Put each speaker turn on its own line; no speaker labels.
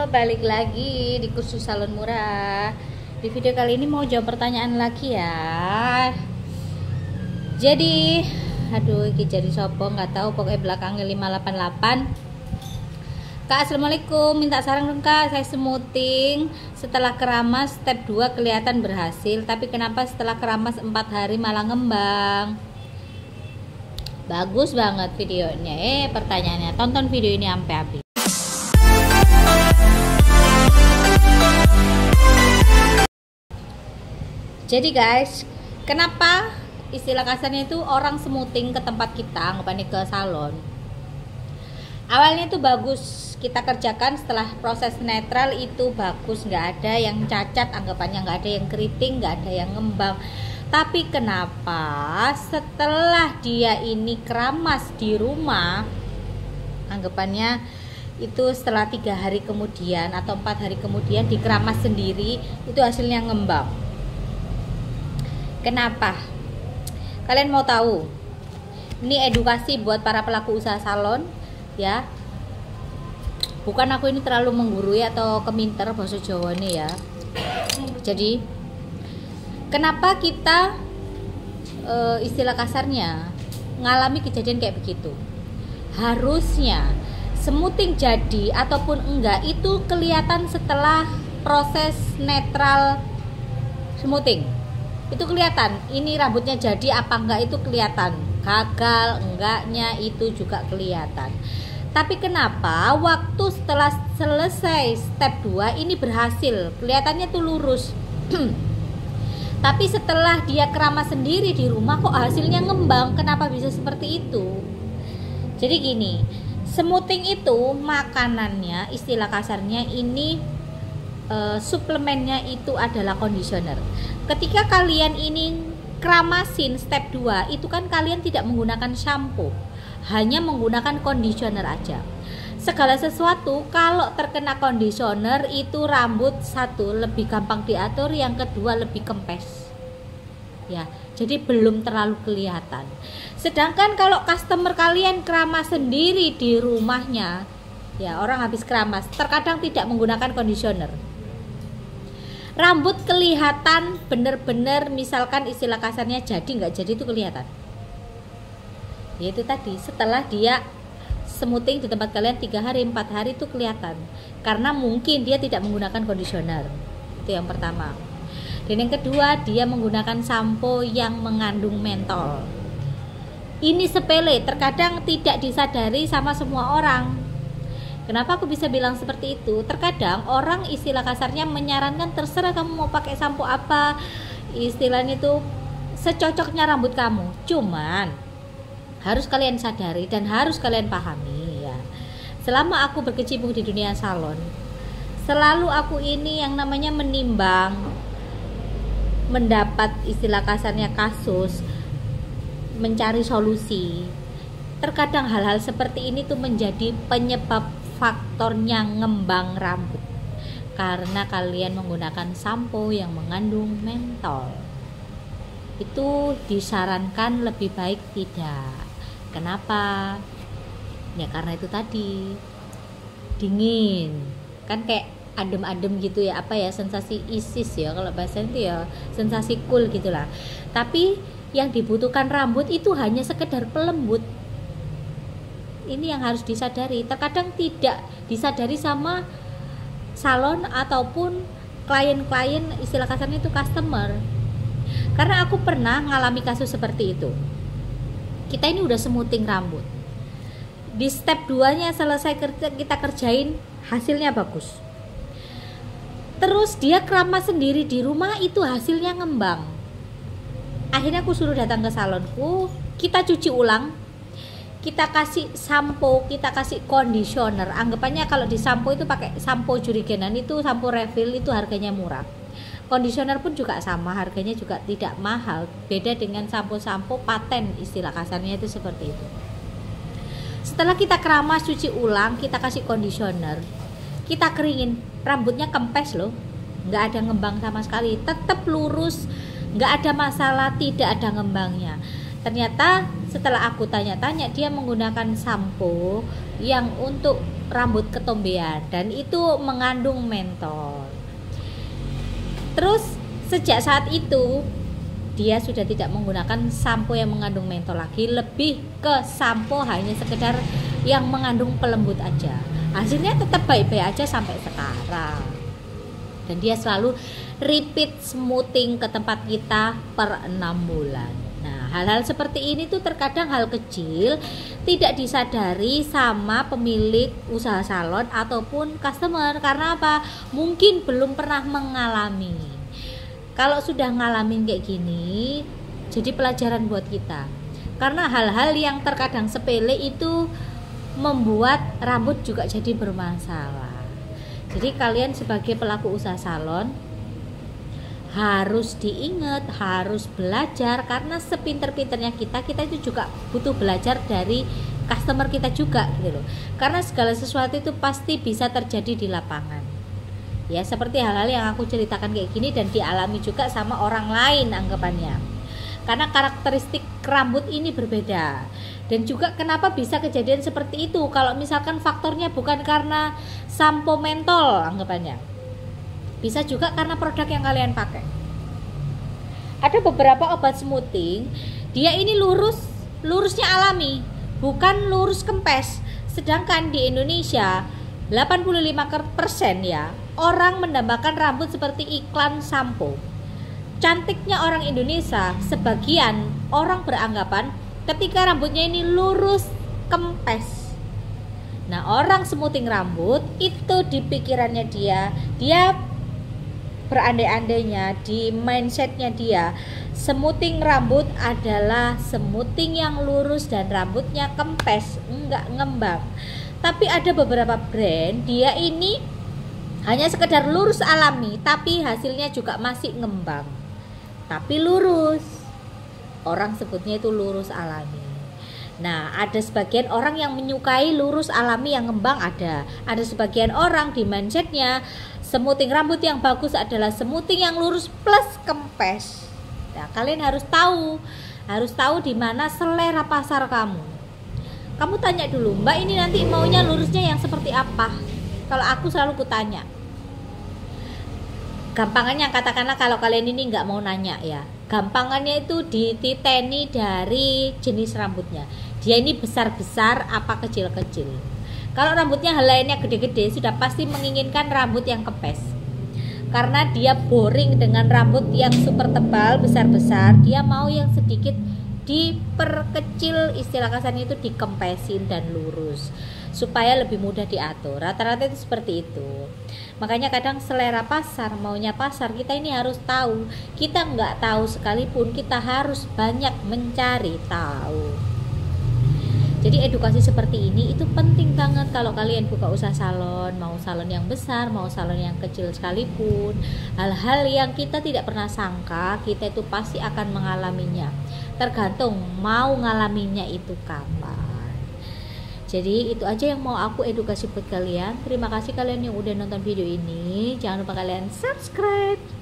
Balik lagi di kursus salon murah. Di video kali ini mau jawab pertanyaan lagi ya. Jadi, iki jadi sopo nggak tahu, pokoknya belakangnya 588. Kak, assalamualaikum, minta saran dong kak. Saya smoothing setelah keramas step 2 kelihatan berhasil, tapi kenapa setelah keramas 4 hari malah ngembang? Bagus banget videonya. Pertanyaannya, tonton video ini sampai habis. Jadi guys, kenapa istilah kasarnya itu orang smoothing ke tempat kita, anggapannya ke salon? Awalnya itu bagus kita kerjakan, setelah proses netral itu bagus, nggak ada yang cacat, anggapannya nggak ada yang keriting, nggak ada yang ngembang. Tapi kenapa setelah dia ini keramas di rumah, anggapannya itu setelah 3 hari kemudian atau 4 hari kemudian dikeramas sendiri, itu hasilnya ngembang? Kenapa? Kalian mau tahu? Ini edukasi buat para pelaku usaha salon ya. Bukan aku ini terlalu menggurui atau keminter bahasa Jawa nih ya. Jadi kenapa kita istilah kasarnya ngalami kejadian kayak begitu? Harusnya smoothing jadi ataupun enggak itu kelihatan setelah proses netral smoothing. Itu kelihatan, ini rambutnya jadi apa enggak itu kelihatan, gagal enggaknya itu juga kelihatan. Tapi kenapa waktu setelah selesai step 2 ini berhasil, kelihatannya tuh lurus. Tapi setelah dia keramas sendiri di rumah kok hasilnya ngembang? Kenapa bisa seperti itu? Jadi gini, smoothing itu makanannya, istilah kasarnya ini suplemennya itu adalah conditioner. Ketika kalian ini keramasin step 2 itu kan kalian tidak menggunakan shampoo, hanya menggunakan conditioner aja. Segala sesuatu kalau terkena conditioner itu rambut satu lebih gampang diatur, yang kedua lebih kempes ya, jadi belum terlalu kelihatan. Sedangkan kalau customer kalian keramas sendiri di rumahnya ya, orang habis keramas terkadang tidak menggunakan conditioner, rambut kelihatan bener-bener, misalkan istilah kasarnya jadi nggak jadi itu kelihatan. Yaitu tadi setelah dia smoothing di tempat kalian 3 hari 4 hari itu kelihatan, karena mungkin dia tidak menggunakan conditioner. Itu yang pertama. Dan yang kedua, dia menggunakan sampo yang mengandung mentol. Ini sepele, terkadang tidak disadari sama semua orang. Kenapa aku bisa bilang seperti itu? Terkadang orang istilah kasarnya menyarankan terserah kamu mau pakai sampo apa, istilahnya itu secocoknya rambut kamu. Cuman harus kalian sadari dan harus kalian pahami ya. Selama aku berkecimpung di dunia salon, selalu aku ini yang namanya menimbang, mendapat istilah kasarnya kasus, mencari solusi. Terkadang hal-hal seperti ini tuh menjadi penyebab faktornya ngembang rambut, karena kalian menggunakan sampo yang mengandung mentol. Itu disarankan lebih baik tidak. Kenapa? Ya karena itu tadi, dingin kan, kayak adem-adem gitu ya, apa ya, sensasi isis ya kalau bahasa itu ya, sensasi cool gitulah. Tapi yang dibutuhkan rambut itu hanya sekedar pelembut. Ini yang harus disadari, terkadang tidak disadari sama salon ataupun klien-klien, istilah kasarnya itu customer. Karena aku pernah ngalami kasus seperti itu. Kita ini udah smoothing rambut, di step 2 nya selesai kita kerjain, hasilnya bagus. Terus dia keramas sendiri di rumah, itu hasilnya ngembang. Akhirnya aku suruh datang ke salonku, kita cuci ulang, kita kasih sampo, kita kasih conditioner. Anggapannya kalau di sampo itu pakai sampo jurigenan, itu sampo refill, itu harganya murah. Conditioner pun juga sama, harganya juga tidak mahal. Beda dengan sampo-sampo paten, istilah kasarnya itu seperti itu. Setelah kita keramas, cuci ulang, kita kasih conditioner, kita keringin, rambutnya kempes loh, nggak ada ngembang sama sekali, tetap lurus, nggak ada masalah, tidak ada ngembangnya. Ternyata setelah aku tanya-tanya, dia menggunakan sampo yang untuk rambut ketombean dan itu mengandung mentol. Terus sejak saat itu dia sudah tidak menggunakan sampo yang mengandung mentol lagi, lebih ke sampo hanya sekedar yang mengandung pelembut aja. Hasilnya tetap baik-baik aja sampai sekarang. Dan dia selalu repeat smoothing ke tempat kita per 6 bulan. Nah, hal-hal seperti ini tuh terkadang hal kecil tidak disadari sama pemilik usaha salon ataupun customer. Karena apa? Mungkin belum pernah mengalami. Kalau sudah ngalamin kayak gini, jadi pelajaran buat kita. Karena hal-hal yang terkadang sepele itu membuat rambut juga jadi bermasalah. Jadi kalian sebagai pelaku usaha salon harus diingat, harus belajar, karena sepinter-pinternya kita itu juga butuh belajar dari customer kita juga gitu loh. Karena segala sesuatu itu pasti bisa terjadi di lapangan. Ya, seperti hal-hal yang aku ceritakan kayak gini dan dialami juga sama orang lain anggapannya. Karena karakteristik rambut ini berbeda. Dan juga kenapa bisa kejadian seperti itu kalau misalkan faktornya bukan karena sampo mentol anggapannya. Bisa juga karena produk yang kalian pakai. Ada beberapa obat smoothing, dia ini lurusnya alami, bukan lurus kempes. Sedangkan di Indonesia 85% ya, orang mendambakan rambut seperti iklan sampo. Cantiknya orang Indonesia, sebagian orang beranggapan ketika rambutnya ini lurus kempes. Nah, orang smoothing rambut itu di pikirannya dia berandai-andainya, di mindsetnya dia, smoothing rambut adalah smoothing yang lurus dan rambutnya kempes, enggak ngembang. Tapi ada beberapa brand, dia ini hanya sekedar lurus alami, tapi hasilnya juga masih ngembang, tapi lurus. Orang sebutnya itu lurus alami. Nah, ada sebagian orang yang menyukai lurus alami yang ngembang ada. Ada sebagian orang di mindsetnya smoothing rambut yang bagus adalah smoothing yang lurus plus kempes. Nah, kalian harus tahu di mana selera pasar kamu. Kamu tanya dulu, Mbak ini nanti maunya lurusnya yang seperti apa? Kalau aku selalu kutanya. Gampangannya katakanlah kalau kalian ini nggak mau nanya ya. Gampangannya itu dititeni dari jenis rambutnya. Dia ini besar-besar apa kecil-kecil. Kalau rambutnya helainya gede-gede sudah pasti menginginkan rambut yang kempes. Karena dia boring dengan rambut yang super tebal, besar-besar, dia mau yang sedikit diperkecil, istilah kasarnya itu dikempesin dan lurus supaya lebih mudah diatur. Rata-rata itu seperti itu. Makanya kadang selera pasar, maunya pasar, kita ini harus tahu. Kita nggak tahu sekalipun kita harus banyak mencari tahu. Jadi edukasi seperti ini itu penting banget kalau kalian buka usaha salon, mau salon yang besar, mau salon yang kecil sekalipun. Hal-hal yang kita tidak pernah sangka, kita itu pasti akan mengalaminya. Tergantung mau ngalaminya itu kapan. Jadi itu aja yang mau aku edukasi buat kalian. Terima kasih kalian yang udah nonton video ini. Jangan lupa kalian subscribe.